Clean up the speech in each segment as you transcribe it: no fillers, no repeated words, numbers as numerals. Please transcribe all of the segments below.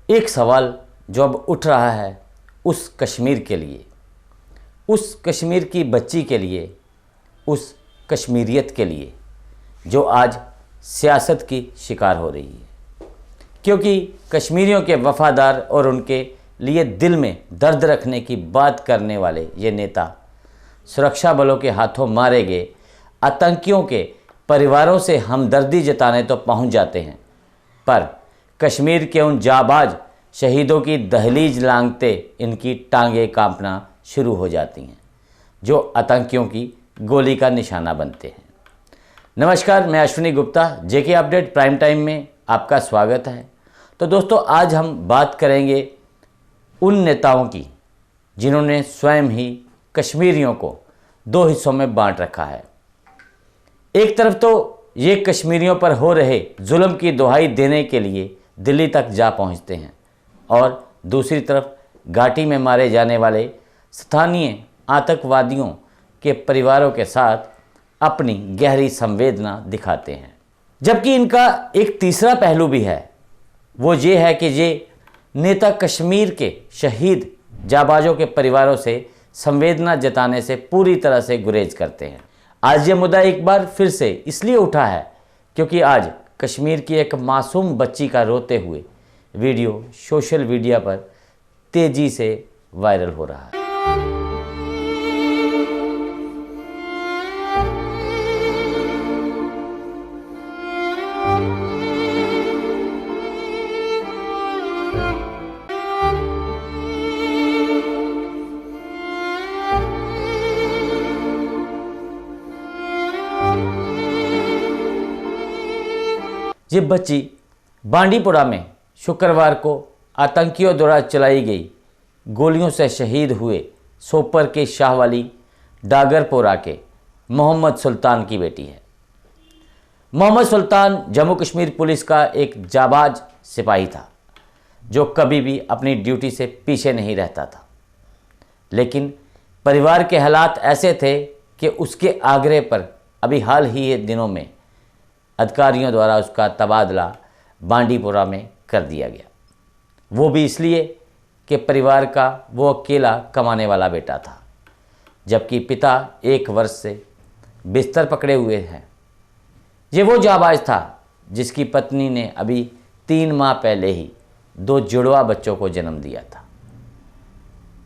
एक सवाल जो अब उठ रहा है उस कश्मीर के लिए, उस कश्मीर की बच्ची के लिए, उस कश्मीरियत के लिए जो आज सियासत की शिकार हो रही है। क्योंकि कश्मीरियों के वफ़ादार और उनके लिए दिल में दर्द रखने की बात करने वाले ये नेता सुरक्षा बलों के हाथों मारे गए आतंकियों के परिवारों से हमदर्दी जताने तो पहुंच जाते हैं, पर कश्मीर के उन जाबाज शहीदों की दहलीज लांघते इनकी टांगें कांपना शुरू हो जाती हैं जो आतंकियों की गोली का निशाना बनते हैं। नमस्कार, मैं अश्विनी गुप्ता, जेके अपडेट प्राइम टाइम में आपका स्वागत है। तो दोस्तों, आज हम बात करेंगे उन नेताओं की जिन्होंने स्वयं ही कश्मीरियों को दो हिस्सों में बांट रखा है। एक तरफ तो ये कश्मीरियों पर हो रहे जुल्म की दुहाई देने के लिए दिल्ली तक जा पहुंचते हैं और दूसरी तरफ घाटी में मारे जाने वाले स्थानीय आतंकवादियों के परिवारों के साथ अपनी गहरी संवेदना दिखाते हैं। जबकि इनका एक तीसरा पहलू भी है, वो ये है कि ये नेता कश्मीर के शहीद जाबाजों के परिवारों से संवेदना जताने से पूरी तरह से गुरेज करते हैं। आज ये मुद्दा एक बार फिर से इसलिए उठा है क्योंकि आज कश्मीर की एक मासूम बच्ची का रोते हुए वीडियो सोशल मीडिया पर तेज़ी से वायरल हो रहा है। ये बच्ची बांडीपुरा में शुक्रवार को आतंकियों द्वारा चलाई गई गोलियों से शहीद हुए सोपर के शाहवाली डागरपोरा के मोहम्मद सुल्तान की बेटी है। मोहम्मद सुल्तान जम्मू कश्मीर पुलिस का एक जाबाज सिपाही था जो कभी भी अपनी ड्यूटी से पीछे नहीं रहता था, लेकिन परिवार के हालात ऐसे थे कि उसके आग्रह पर अभी हाल ही के दिनों में अधिकारियों द्वारा उसका तबादला बांडीपुरा में कर दिया गया। वो भी इसलिए कि परिवार का वो अकेला कमाने वाला बेटा था, जबकि पिता 1 वर्ष से बिस्तर पकड़े हुए हैं। ये वो जाबाज था जिसकी पत्नी ने अभी 3 माह पहले ही 2 जुड़वा बच्चों को जन्म दिया था,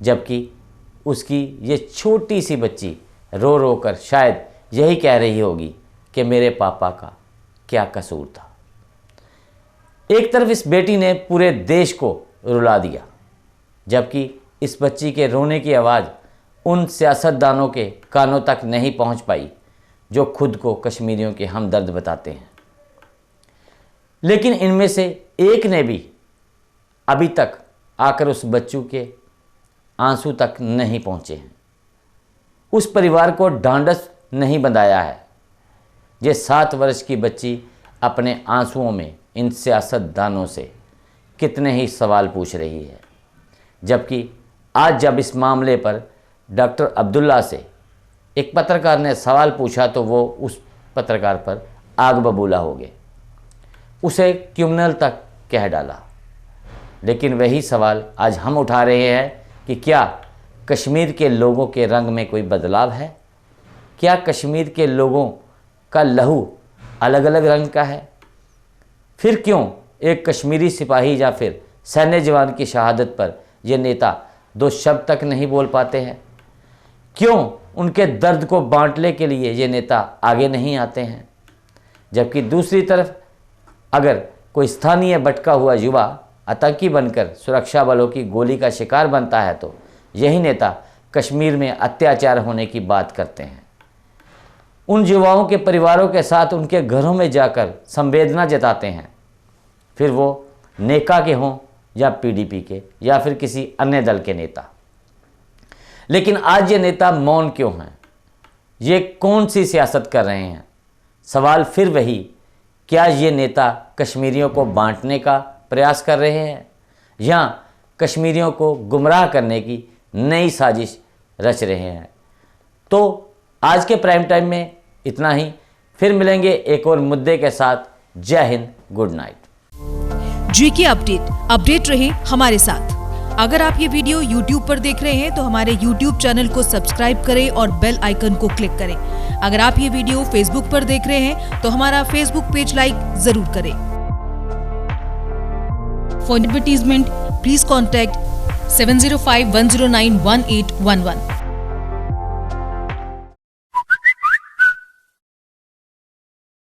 जबकि उसकी ये छोटी सी बच्ची रो रो कर शायद यही कह रही होगी कि मेरे पापा का क्या कसूर था। एक तरफ इस बेटी ने पूरे देश को रुला दिया, जबकि इस बच्ची के रोने की आवाज़ उन सियासतदानों के कानों तक नहीं पहुंच पाई जो खुद को कश्मीरियों के हमदर्द बताते हैं। लेकिन इनमें से एक ने भी अभी तक आकर उस बच्चों के आंसू तक नहीं पहुंचे हैं, उस परिवार को ढांढस नहीं बंधाया है। ये 7 वर्ष की बच्ची अपने आंसुओं में इन सियासतदानों से कितने ही सवाल पूछ रही है, जबकि आज जब इस मामले पर डॉक्टर अब्दुल्ला से एक पत्रकार ने सवाल पूछा तो वो उस पत्रकार पर आग बबूला हो गए, उसे क्रिमिनल तक कह डाला। लेकिन वही सवाल आज हम उठा रहे हैं कि क्या कश्मीर के लोगों के रंग में कोई बदलाव है? क्या कश्मीर के लोगों का लहू अलग अलग रंग का है? फिर क्यों एक कश्मीरी सिपाही या फिर सैन्य जवान की शहादत पर ये नेता 2 शब्द तक नहीं बोल पाते हैं? क्यों उनके दर्द को बांटने के लिए ये नेता आगे नहीं आते हैं? जबकि दूसरी तरफ अगर कोई स्थानीय भटका हुआ युवा आतंकी बनकर सुरक्षा बलों की गोली का शिकार बनता है तो यही नेता कश्मीर में अत्याचार होने की बात करते हैं। उन युवाओं के परिवारों के साथ उनके घरों में जाकर संवेदना जताते हैं, फिर वो नेका के हों या पीडीपी के या फिर किसी अन्य दल के नेता। लेकिन आज ये नेता मौन क्यों हैं? ये कौन सी सियासत कर रहे हैं? सवाल फिर वही, क्या ये नेता कश्मीरियों को बांटने का प्रयास कर रहे हैं या कश्मीरियों को गुमराह करने की नई साजिश रच रहे हैं? तो आज के प्राइम टाइम में इतना ही। फिर मिलेंगे एक और मुद्दे के साथ। जय Hind, good night. GK update रहे हमारे साथ। अगर आप ये वीडियो YouTube पर देख रहे हैं तो हमारे YouTube चैनल को सब्सक्राइब करें और बेल आइकन को क्लिक करें। अगर आप ये वीडियो Facebook पर देख रहे हैं तो हमारा Facebook पेज लाइक जरूर करें। For advertisement please contact 7051091811।